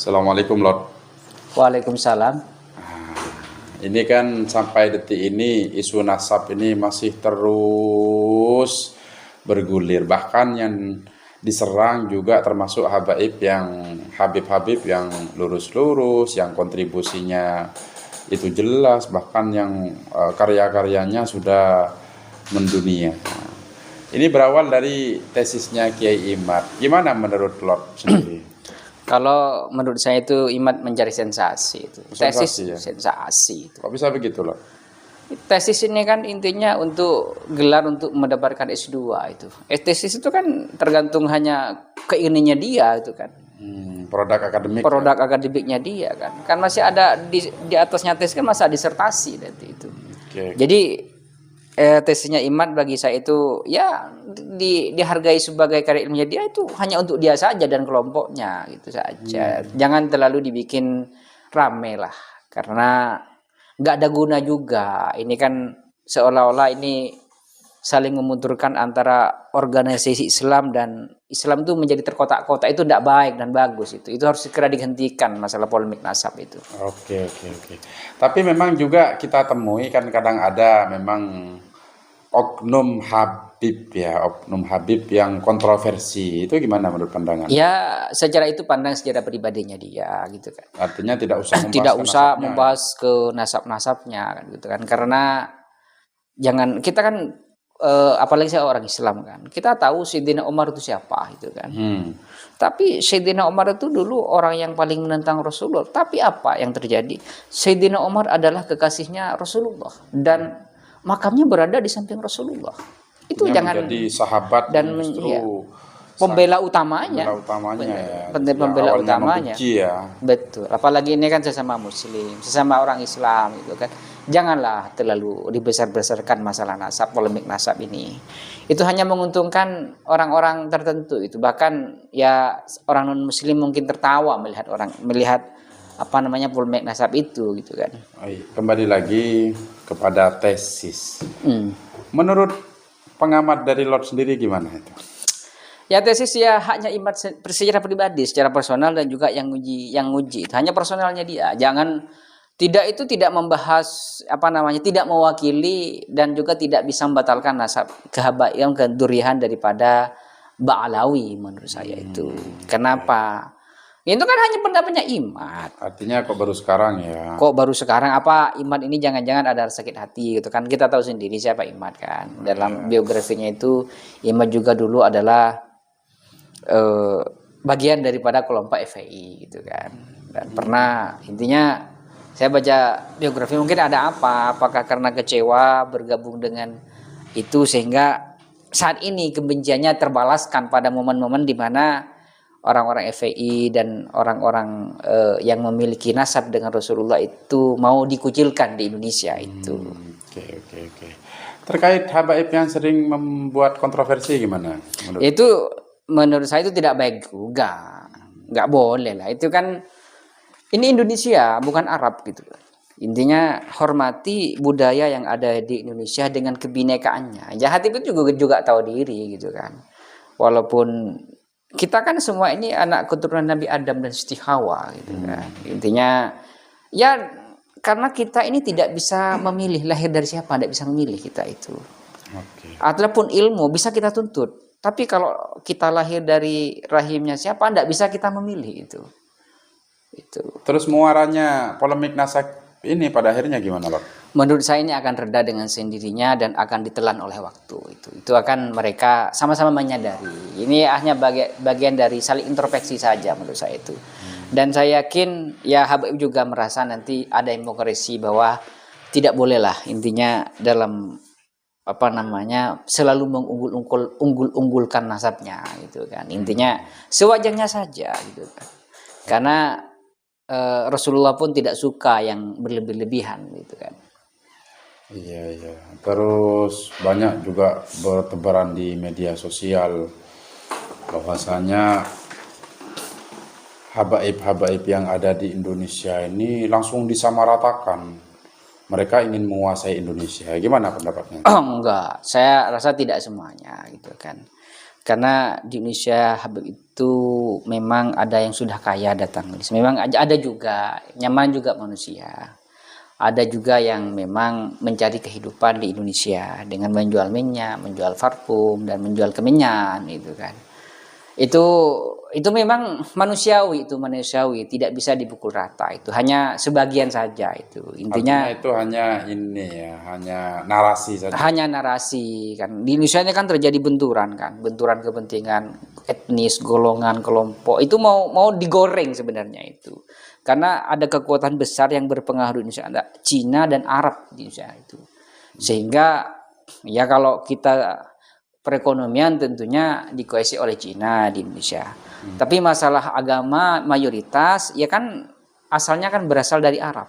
Assalamualaikum Lord. Waalaikumsalam. Ini kan sampai detik ini isu nasab ini masih terus bergulir. Bahkan yang diserang juga termasuk Habib-Habib yang lurus-lurus, yang kontribusinya itu jelas, bahkan yang karya-karyanya sudah mendunia. Ini berawal dari tesisnya Kiai Imad. Gimana menurut Lord sendiri? Kalau menurut saya itu Imad mencari sensasi itu. Sensasi, Tesis ya? sensasi itu. Kok bisa begitu Lord? Tesis ini kan intinya untuk gelar untuk mendapatkan S2 itu. Tesis itu kan tergantung hanya keinginannya dia itu kan. Produk akademik. Produk akademiknya dia kan. Kan masih ada di atasnya tesis kan masih ada disertasi nanti itu. Oke. Jadi tesisnya Imad bagi saya itu ya dihargai sebagai karya ilmiah dia itu hanya untuk dia saja dan kelompoknya gitu saja. Jangan terlalu dibikin rame lah karena nggak ada guna juga. Ini kan seolah-olah ini saling memunturkan antara organisasi Islam dan Islam itu menjadi terkotak-kotak, itu tidak baik dan bagus itu harus segera dihentikan masalah polemik nasab itu. Oke. Tapi memang juga kita temui kan kadang ada memang oknum Habib yang kontroversi. Itu gimana menurut pandangan? Ya, secara itu pandang sejarah pribadinya dia gitu kan. Artinya tidak usah membahas Tidak usah nasabnya. membahas ke nasab-nasabnya kan gitu kan. Karena jangan kita kan apalagi saya orang Islam kan. Kita tahu Sayyidina Umar itu siapa gitu kan. Tapi Sayyidina Umar itu dulu orang yang paling menentang Rasulullah. Tapi apa yang terjadi? Sayyidina Umar adalah kekasihnya Rasulullah dan makamnya berada di samping Rasulullah. Itu Dia jangan menjadi sahabat dan justru pembela utamanya. Pembela utamanya. Membenci ya. Betul. Apalagi ini kan sesama muslim, sesama orang Islam gitu kan. Janganlah terlalu dibesar-besarkan masalah nasab, polemik nasab ini. Itu hanya menguntungkan orang-orang tertentu itu. Bahkan ya orang non muslim mungkin tertawa melihat polemik nasab itu gitu kan. Kembali lagi kepada tesis. Menurut pengamat dari Lord sendiri gimana itu? Ya tesis ya haknya Imad secara pribadi, secara personal dan juga yang nguji itu hanya personalnya dia. Tidak membahas tidak mewakili dan juga tidak bisa membatalkan nasab kehabaian kedurian daripada Ba'alawi menurut saya itu. Kenapa? Itu kan hanya pendapatnya Imad. Artinya kok baru sekarang ya? Kok baru sekarang Imad ini jangan-jangan ada sakit hati gitu kan. Kita tahu sendiri siapa Imad kan. Dalam biografinya itu Imad juga dulu adalah bagian daripada kelompok FPI gitu kan. Dan pernah intinya saya baca biografi mungkin ada apakah karena kecewa bergabung dengan itu sehingga saat ini kebenciannya terbalaskan pada momen-momen di mana orang-orang FPI dan orang-orang yang memiliki nasab dengan Rasulullah itu mau dikucilkan di Indonesia itu. Oke. Terkait habaib yang sering membuat kontroversi gimana? Menurut saya itu tidak baik juga. Nggak boleh lah. Itu kan ini Indonesia bukan Arab gitu. Intinya hormati budaya yang ada di Indonesia dengan kebinekaannya. Jahat itu juga tahu diri gitu kan. Walaupun kita kan semua ini anak keturunan Nabi Adam dan Siti Hawa gitu kan. Intinya ya karena kita ini tidak bisa memilih lahir dari siapa, tidak bisa memilih kita itu. Ataupun ilmu bisa kita tuntut. Tapi kalau kita lahir dari rahimnya siapa, tidak bisa kita memilih itu. Terus muaranya polemik nasab ini pada akhirnya gimana, Lord? Menurut saya ini akan reda dengan sendirinya dan akan ditelan oleh waktu. Itu akan mereka sama-sama menyadari. Ini hanya bagian dari saling introspeksi saja menurut saya itu. Dan saya yakin ya Habib juga merasa nanti ada yang mau koreksi bahwa tidak bolehlah intinya dalam selalu mengunggulkan nasabnya gitu kan. Intinya sewajarnya saja gitu kan. Karena Rasulullah pun tidak suka yang berlebih-lebihan gitu kan. Iya. Terus banyak juga bertebaran di media sosial bahwasanya habaib yang ada di Indonesia ini langsung disamaratakan. Mereka ingin menguasai Indonesia. Gimana pendapatnya? Enggak, saya rasa tidak semuanya gitu kan. Karena di Indonesia Habib itu memang ada yang sudah kaya datang. Memang ada juga nyaman juga manusia. Ada juga yang memang mencari kehidupan di Indonesia dengan menjual minyak, menjual parfum dan menjual kemenyan itu kan. Itu memang manusiawi, tidak bisa dipukul rata, itu hanya sebagian saja itu. Intinya Artinya itu hanya ini ya, hanya narasi saja. hanya narasi kan. Di Indonesia ini kan terjadi benturan kan, benturan kepentingan etnis, golongan, kelompok. Itu mau digoreng sebenarnya itu. Karena ada kekuatan besar yang berpengaruh di Indonesia, ada Cina dan Arab di Indonesia itu. Sehingga ya kalau kita perekonomian tentunya dikuasai oleh Cina di Indonesia. Tapi masalah agama mayoritas ya kan asalnya kan berasal dari Arab.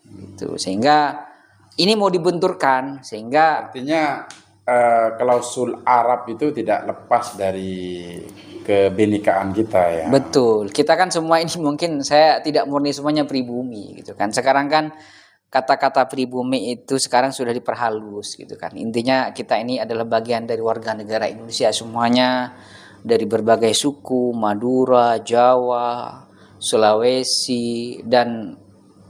Gitu. Sehingga ini mau dibenturkan sehingga Artinya klausul Arab itu tidak lepas dari kebenekaan kita ya. betul. Kita kan semua ini mungkin saya tidak murni semuanya pribumi gitu kan. Sekarang kan kata-kata pribumi itu sekarang sudah diperhalus gitu kan. Intinya kita ini adalah bagian dari warga negara Indonesia semuanya, dari berbagai suku, Madura, Jawa, Sulawesi dan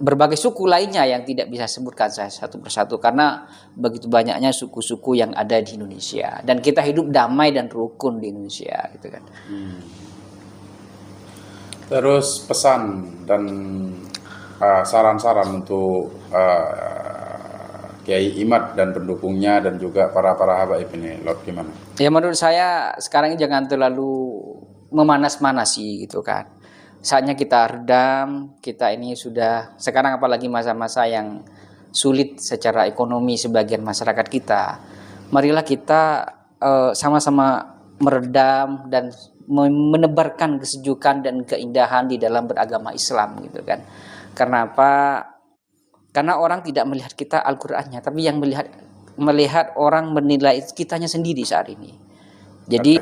berbagai suku lainnya yang tidak bisa sebutkan saya satu persatu karena begitu banyaknya suku-suku yang ada di Indonesia dan kita hidup damai dan rukun di Indonesia gitu kan. Terus pesan dan saran-saran untuk Kiai Imad dan pendukungnya dan juga para habaib ini, Lord, gimana? Ya menurut saya sekarang ini jangan terlalu memanas-manasi gitu kan. Saatnya kita redam, kita ini sudah sekarang apalagi masa-masa yang sulit secara ekonomi sebagian masyarakat kita. Marilah kita sama-sama meredam dan menebarkan kesejukan dan keindahan di dalam beragama Islam gitu kan. Karena apa? Karena orang tidak melihat kita Al-Qur'annya, tapi yang melihat orang menilai kitanya sendiri saat ini. Jadi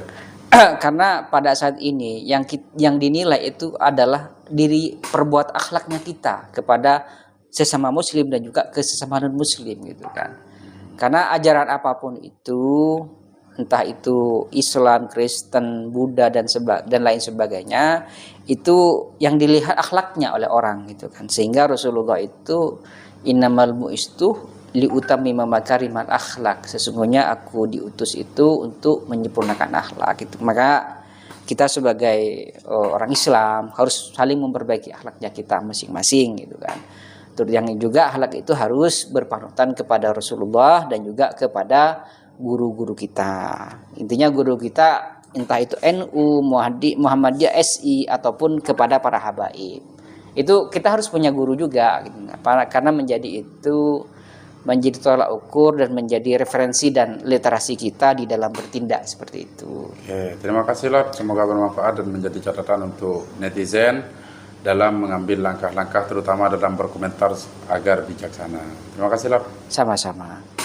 karena pada saat ini yang dinilai itu adalah diri perbuat akhlaknya kita kepada sesama muslim dan juga ke sesama non muslim gitu kan. Karena ajaran apapun itu entah itu Islam, Kristen, Buddha dan lain sebagainya itu yang dilihat akhlaknya oleh orang gitu kan. Sehingga Rasulullah itu innamal bu'istu liutammima makarimal akhlak, sesungguhnya aku diutus itu untuk menyempurnakan akhlak gitu. Maka kita sebagai orang Islam harus saling memperbaiki akhlaknya kita masing-masing gitu kan. Terus yang juga akhlak itu harus berpanutan kepada Rasulullah dan juga kepada guru-guru kita. Intinya guru kita entah itu NU, Muhammadiyah, SI ataupun kepada para habaib. Itu kita harus punya guru juga gitu. Karena menjadi tolak ukur dan menjadi referensi dan literasi kita di dalam bertindak seperti itu. Oke, terima kasih Lord, semoga bermanfaat dan menjadi catatan untuk netizen dalam mengambil langkah-langkah terutama dalam berkomentar agar bijaksana. Terima kasih Lord. Sama-sama.